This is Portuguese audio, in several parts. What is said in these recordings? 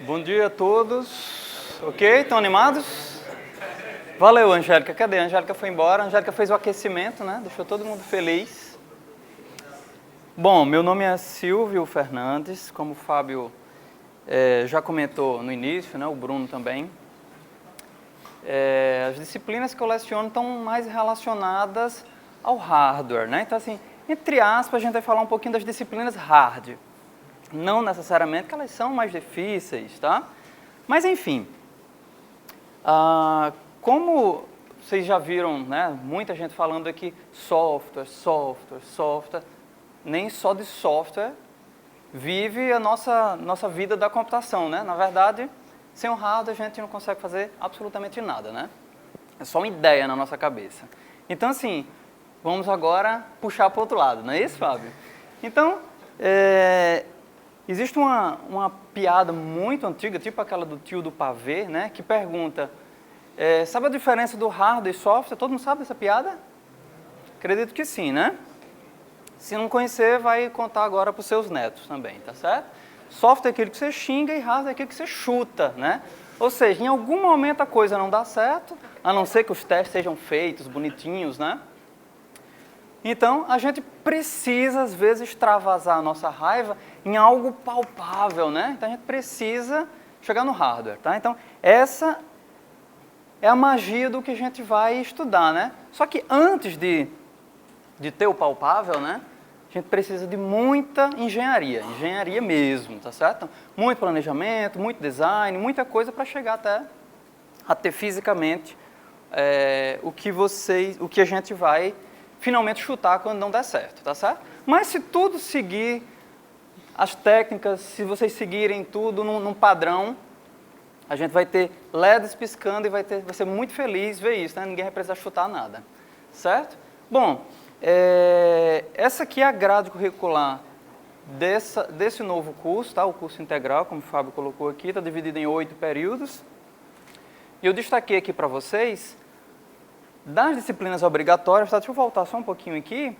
Bom dia a todos. Ok? Estão animados? Valeu, Angélica. Cadê? A Angélica foi embora. A Angélica fez o aquecimento, né? Deixou todo mundo feliz. Bom, meu nome é Silvio Fernandes. Como o Fábio já comentou no início, né? O Bruno também. As disciplinas que eu leciono estão mais relacionadas ao hardware, né? Então, assim, entre aspas, a gente vai falar um pouquinho das disciplinas hard. Não necessariamente que elas são mais difíceis, tá? Mas, enfim, como vocês já viram, né, muita gente falando aqui, software, nem só de software vive a nossa vida da computação, né? Na verdade, sem o hardware a gente não consegue fazer absolutamente nada, né? É só uma ideia na nossa cabeça. Então, assim, vamos agora puxar para o outro lado, não é isso, Fábio? Então, existe uma piada muito antiga, tipo aquela do tio do pavê, né, que pergunta, sabe a diferença do hardware e software? Todo mundo sabe dessa piada? Acredito que sim, né? Se não conhecer, vai contar agora para os seus netos também, tá certo? Software é aquilo que você xinga e hardware é aquilo que você chuta, né? Ou seja, em algum momento a coisa não dá certo, a não ser que os testes sejam feitos, bonitinhos, né? Então, a gente precisa, às vezes, extravasar a nossa raiva em algo palpável, né? Então, a gente precisa chegar no hardware, tá? Então, essa é a magia do que a gente vai estudar, né? Só que antes de ter o palpável, né? A gente precisa de muita engenharia mesmo, tá certo? Então, muito planejamento, muito design, muita coisa para chegar até a ter fisicamente o que a gente vai finalmente chutar quando não der certo, tá certo? Mas se tudo seguir as técnicas, se vocês seguirem tudo num padrão, a gente vai ter LEDs piscando e vai ser muito feliz ver isso, né? Ninguém vai precisar chutar nada, certo? Bom, essa aqui é a grade curricular desse novo curso, tá? O curso integral, como o Fábio colocou aqui, está dividido em 8 períodos. E eu destaquei aqui para vocês, das disciplinas obrigatórias, tá? Deixa eu voltar só um pouquinho aqui.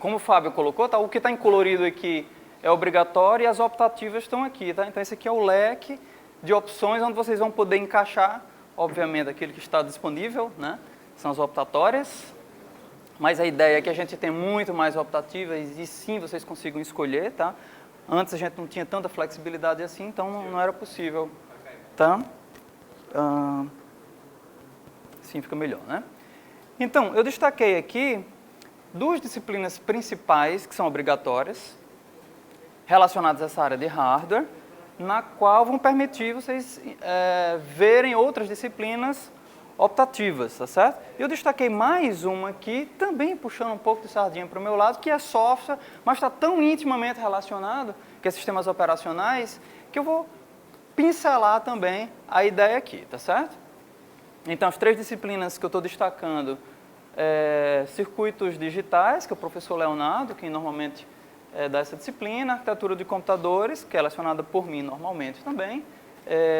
Como o Fábio colocou, tá? O que está em colorido aqui é obrigatório e as optativas estão aqui, tá? Então esse aqui é o leque de opções onde vocês vão poder encaixar, obviamente, aquilo que está disponível, né? São as optatórias. Mas a ideia é que a gente tem muito mais optativas e sim vocês consigam escolher, tá? Antes a gente não tinha tanta flexibilidade assim, então não era possível, tá? Assim fica melhor, né? Então, eu destaquei aqui 2 disciplinas principais que são obrigatórias, relacionadas a essa área de hardware, na qual vão permitir vocês verem outras disciplinas optativas, tá certo? Eu destaquei mais uma aqui, também puxando um pouco de sardinha para o meu lado, que é software, mas está tão intimamente relacionado, que é sistemas operacionais, que eu vou pincelar também a ideia aqui, tá certo? Então, as 3 disciplinas que eu estou destacando circuitos digitais, que é o professor Leonardo, que normalmente dá essa disciplina, arquitetura de computadores, que é lecionada por mim normalmente também,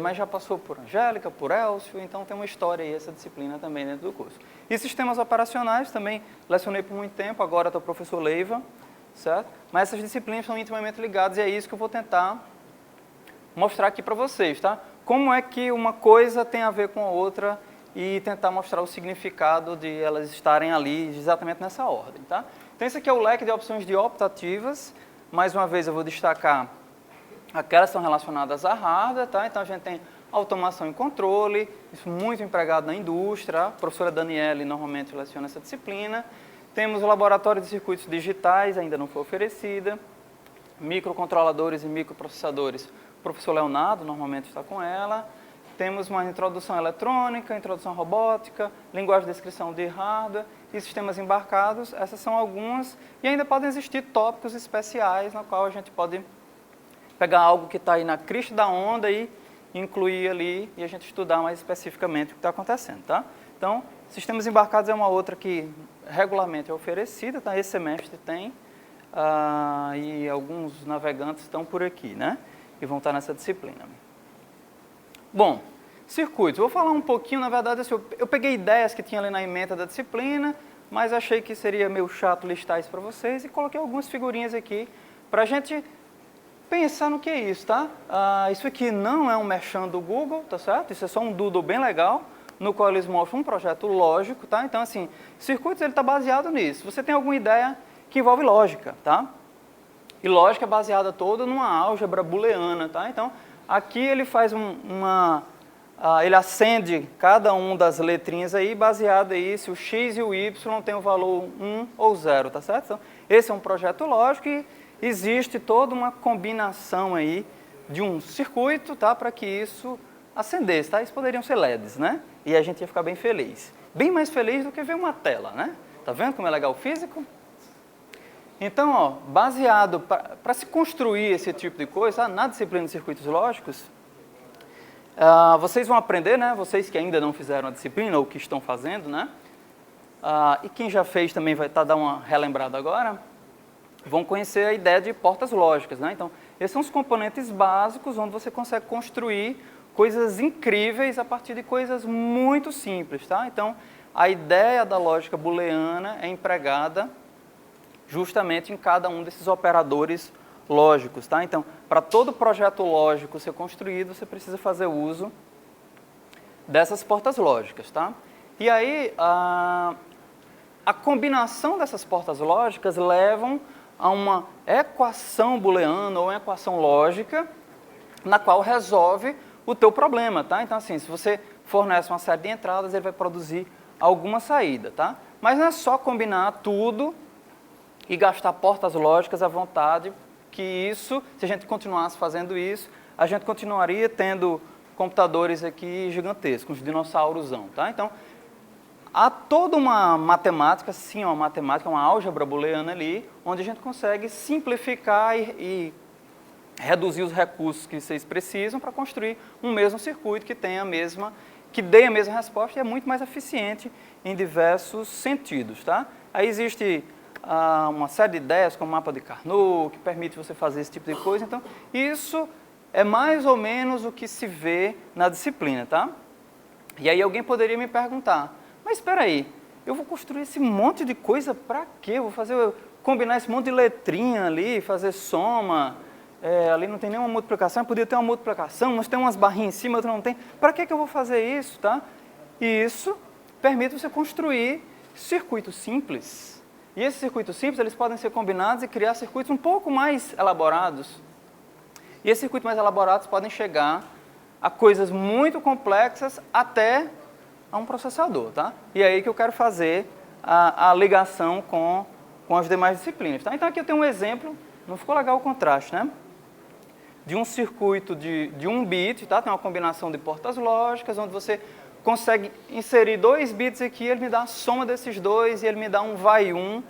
mas já passou por Angélica, por Elcio, então tem uma história aí, essa disciplina também dentro do curso. E sistemas operacionais também lecionei por muito tempo, agora estou professor Leiva, certo? Mas essas disciplinas são intimamente ligadas e é isso que eu vou tentar mostrar aqui para vocês, tá? Como é que uma coisa tem a ver com a outra e tentar mostrar o significado de elas estarem ali exatamente nessa ordem, tá? Então esse aqui é o leque de opções de optativas. Mais uma vez eu vou destacar aquelas que são relacionadas a hardware, tá? Então a gente tem automação e controle, isso muito empregado na indústria. A professora Daniele normalmente leciona essa disciplina. Temos o laboratório de circuitos digitais, ainda não foi oferecida. Microcontroladores e microprocessadores, o professor Leonardo normalmente está com ela. Temos uma introdução eletrônica, introdução robótica, linguagem de descrição de hardware e sistemas embarcados. Essas são algumas. E ainda podem existir tópicos especiais, na qual a gente pode pegar algo que está aí na crista da onda e incluir ali e a gente estudar mais especificamente o que está acontecendo, tá? Então, sistemas embarcados é uma outra que regularmente é oferecida, tá? Esse semestre tem, e alguns navegantes estão por aqui, né? E vão estar nessa disciplina. Bom, circuitos. Vou falar um pouquinho, na verdade, assim, eu peguei ideias que tinha ali na ementa da disciplina, mas achei que seria meio chato listar isso para vocês e coloquei algumas figurinhas aqui para a gente pensar no que é isso, tá? Isso aqui não é um merchan do Google, tá certo? Isso é só um doodle bem legal, no qual eles mostram um projeto lógico, tá? Então, assim, circuitos ele está baseado nisso. Você tem alguma ideia que envolve lógica, tá? E lógica é baseada toda numa álgebra booleana, tá? Então, aqui ele faz ele acende cada uma das letrinhas aí, baseado aí se o x e o y tem o valor 1 ou 0, tá certo? Então, esse é um projeto lógico e existe toda uma combinação aí de um circuito, tá? Para que isso acendesse, tá? Isso poderiam ser LEDs, né? E a gente ia ficar bem feliz. Bem mais feliz do que ver uma tela, né? Tá vendo como é legal o físico? Então, ó, baseado, para se construir esse tipo de coisa, tá? Na disciplina de circuitos lógicos, vocês vão aprender, né? Vocês que ainda não fizeram a disciplina ou que estão fazendo, né? E quem já fez também vai dar uma relembrada agora, vão conhecer a ideia de portas lógicas, né? Então, esses são os componentes básicos onde você consegue construir coisas incríveis a partir de coisas muito simples, tá? Então, a ideia da lógica booleana é empregada justamente em cada um desses operadores lógicos, tá? Então, para todo projeto lógico ser construído, você precisa fazer uso dessas portas lógicas, tá? E aí, a combinação dessas portas lógicas levam a uma equação booleana ou uma equação lógica na qual resolve o teu problema, tá? Então, assim, se você fornece uma série de entradas, ele vai produzir alguma saída, tá? Mas não é só combinar tudo e gastar portas lógicas à vontade, que isso, se a gente continuasse fazendo isso, a gente continuaria tendo computadores aqui gigantescos, uns dinossaurosão, tá? Então, há toda uma matemática, sim, uma matemática, uma álgebra booleana ali, onde a gente consegue simplificar e reduzir os recursos que vocês precisam para construir um mesmo circuito que tenha que dê a mesma resposta e é muito mais eficiente em diversos sentidos, tá? Aí existe uma série de ideias, como o mapa de Carnot, que permite você fazer esse tipo de coisa. Então, isso é mais ou menos o que se vê na disciplina, tá? E aí alguém poderia me perguntar, mas espera aí, eu vou construir esse monte de coisa para quê? Eu vou combinar esse monte de letrinha ali, fazer soma, ali não tem nenhuma multiplicação, podia ter uma multiplicação, mas tem umas barrinhas em cima, outra não tem. Para que eu vou fazer isso, tá? E isso permite você construir circuitos simples. E esses circuitos simples, eles podem ser combinados e criar circuitos um pouco mais elaborados. E esses circuitos mais elaborados podem chegar a coisas muito complexas até a um processador, tá? E é aí que eu quero fazer a ligação com as demais disciplinas, tá? Então aqui eu tenho um exemplo, não ficou legal o contraste, né? De um circuito de 1 bit, tá? Tem uma combinação de portas lógicas, onde você consegue inserir 2 bits aqui, ele me dá a soma desses dois e ele me dá um vai 1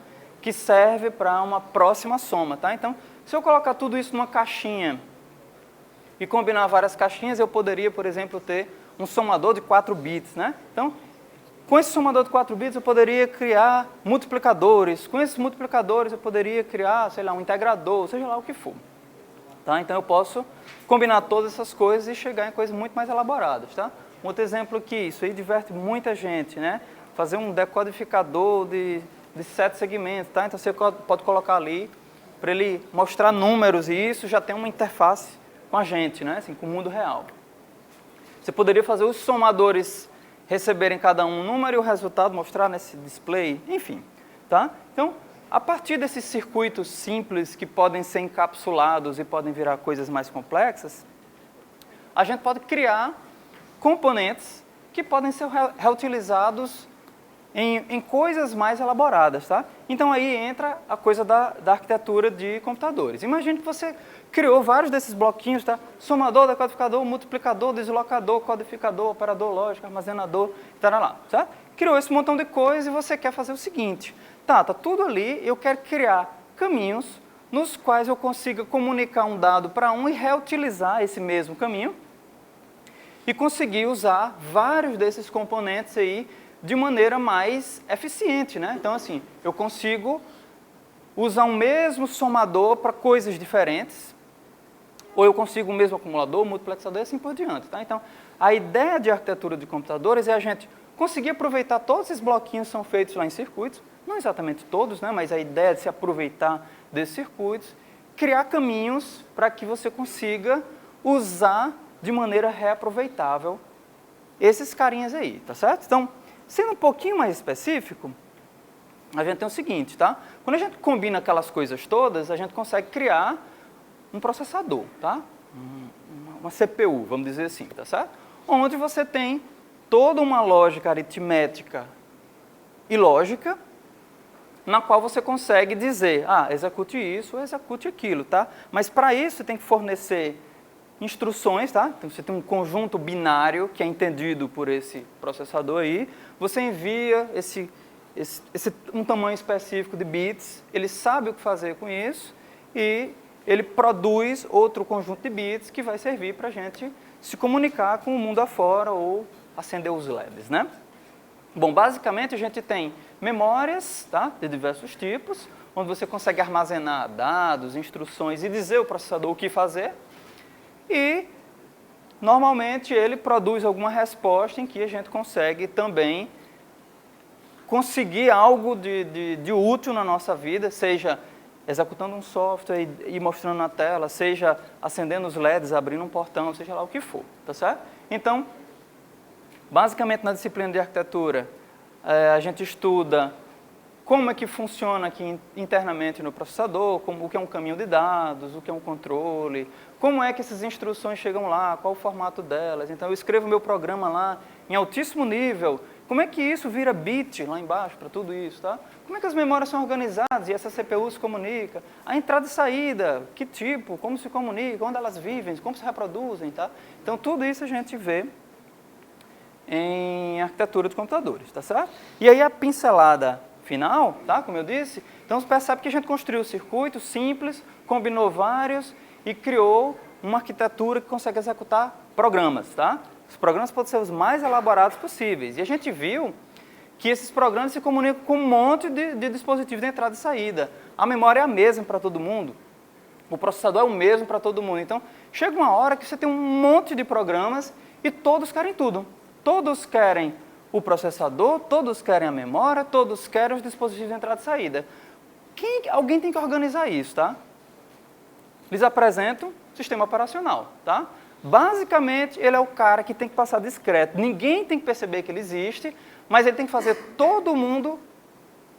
que serve para uma próxima soma, tá? Então, se eu colocar tudo isso numa caixinha e combinar várias caixinhas, eu poderia, por exemplo, ter um somador de 4 bits, né? Então, com esse somador de 4 bits, eu poderia criar multiplicadores. Com esses multiplicadores, eu poderia criar, sei lá, um integrador, seja lá o que for. Tá? Então, eu posso combinar todas essas coisas e chegar em coisas muito mais elaboradas, tá? Um outro exemplo aqui, isso aí diverte muita gente, né? Fazer um decodificador de 7 segmentos, tá? Então, você pode colocar ali para ele mostrar números e isso já tem uma interface com a gente, né? Assim, com o mundo real. Você poderia fazer os somadores receberem cada um número e o resultado mostrar nesse display, enfim, tá? Então, a partir desses circuitos simples que podem ser encapsulados e podem virar coisas mais complexas, a gente pode criar componentes que podem ser reutilizados em coisas mais elaboradas, tá? Então aí entra a coisa da arquitetura de computadores. Imagine que você criou vários desses bloquinhos, tá? Somador, decodificador, multiplicador, deslocador, codificador, operador lógico, armazenador, lá, tá? Criou esse montão de coisas e você quer fazer o seguinte, tá tudo ali, eu quero criar caminhos nos quais eu consiga comunicar um dado para um e reutilizar esse mesmo caminho e conseguir usar vários desses componentes aí de maneira mais eficiente, né? Então, assim, eu consigo usar um mesmo somador para coisas diferentes, ou eu consigo o mesmo acumulador, multiplexador e assim por diante, tá? Então, a ideia de arquitetura de computadores é a gente conseguir aproveitar todos esses bloquinhos que são feitos lá em circuitos, não exatamente todos, né? Mas a ideia é de se aproveitar desses circuitos criar caminhos para que você consiga usar de maneira reaproveitável esses carinhas aí, tá certo? Então, sendo um pouquinho mais específico, a gente tem o seguinte, tá? Quando a gente combina aquelas coisas todas, a gente consegue criar um processador, tá? Uma CPU, vamos dizer assim, tá certo? Onde você tem toda uma lógica aritmética e lógica, na qual você consegue dizer, execute isso, execute aquilo, tá? Mas para isso você tem que fornecer instruções, tá? Então você tem um conjunto binário que é entendido por esse processador aí, você envia um tamanho específico de bits, ele sabe o que fazer com isso e ele produz outro conjunto de bits que vai servir para a gente se comunicar com o mundo afora ou acender os LEDs, né? Bom, basicamente a gente tem memórias, tá, de diversos tipos, onde você consegue armazenar dados, instruções e dizer ao processador o que fazer. E, normalmente, ele produz alguma resposta em que a gente consegue também conseguir algo de útil na nossa vida, seja executando um software e mostrando na tela, seja acendendo os LEDs, abrindo um portão, seja lá o que for, tá certo? Então, basicamente, na disciplina de arquitetura, a gente estuda como é que funciona aqui internamente no processador, o que é um caminho de dados, o que é um controle, como é que essas instruções chegam lá, qual o formato delas. Então, eu escrevo meu programa lá em altíssimo nível, como é que isso vira bit lá embaixo para tudo isso, tá? Como é que as memórias são organizadas e essa CPU se comunica? A entrada e saída, que tipo, como se comunica, onde elas vivem, como se reproduzem, tá? Então, tudo isso a gente vê em arquitetura de computadores, tá certo? E aí a pincelada final, tá? Como eu disse, então você percebe que a gente construiu um circuito simples, combinou vários e criou uma arquitetura que consegue executar programas, tá? Os programas podem ser os mais elaborados possíveis. E a gente viu que esses programas se comunicam com um monte de dispositivos de entrada e saída. A memória é a mesma para todo mundo, o processador é o mesmo para todo mundo. Então, chega uma hora que você tem um monte de programas e todos querem tudo. Todos querem o processador, todos querem a memória, todos querem os dispositivos de entrada e saída. Alguém tem que organizar isso, tá? Lhes apresento o sistema operacional, tá? Basicamente, ele é o cara que tem que passar discreto. Ninguém tem que perceber que ele existe, mas ele tem que fazer todo mundo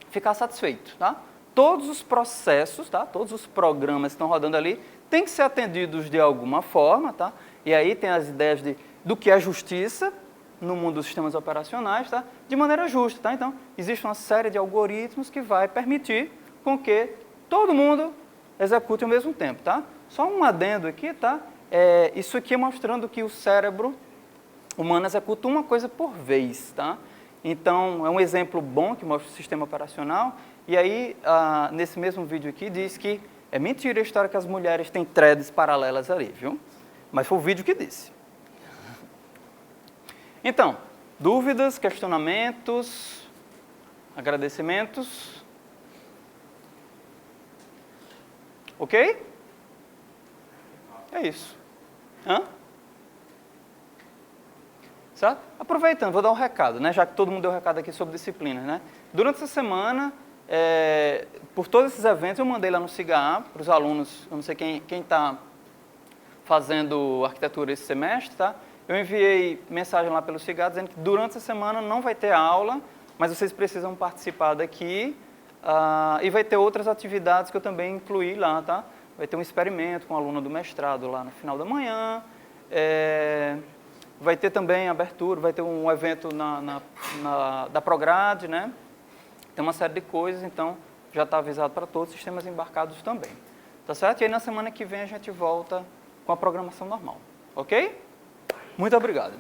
ficar satisfeito, tá? Todos os processos, tá? Todos os programas que estão rodando ali têm que ser atendidos de alguma forma, tá? E aí tem as ideias do que é justiça no mundo dos sistemas operacionais, tá? De maneira justa, tá? Então, existe uma série de algoritmos que vai permitir com que todo mundo execute ao mesmo tempo, tá? Só um adendo aqui, tá? Isso aqui é mostrando que o cérebro humano executa uma coisa por vez, tá? Então, é um exemplo bom que mostra o sistema operacional. E aí, nesse mesmo vídeo aqui, diz que é mentira a história que as mulheres têm threads paralelas ali, viu? Mas foi o vídeo que disse. Então, dúvidas, questionamentos, agradecimentos? Ok? É isso. Certo? Aproveitando, vou dar um recado, né? Já que todo mundo deu um recado aqui sobre disciplinas, né? Durante essa semana, por todos esses eventos, eu mandei lá no SIGA para os alunos, eu não sei quem está fazendo arquitetura esse semestre, tá? Eu enviei mensagem lá pelo SIGA dizendo que durante essa semana não vai ter aula, mas vocês precisam participar daqui e vai ter outras atividades que eu também incluí lá, tá? Vai ter um experimento com um aluno do mestrado lá no final da manhã, vai ter também abertura, vai ter um evento da Prograde, né? Tem uma série de coisas, então já está avisado para todos, sistemas embarcados também. Tá certo? E aí na semana que vem a gente volta com a programação normal. Ok? Muito obrigado.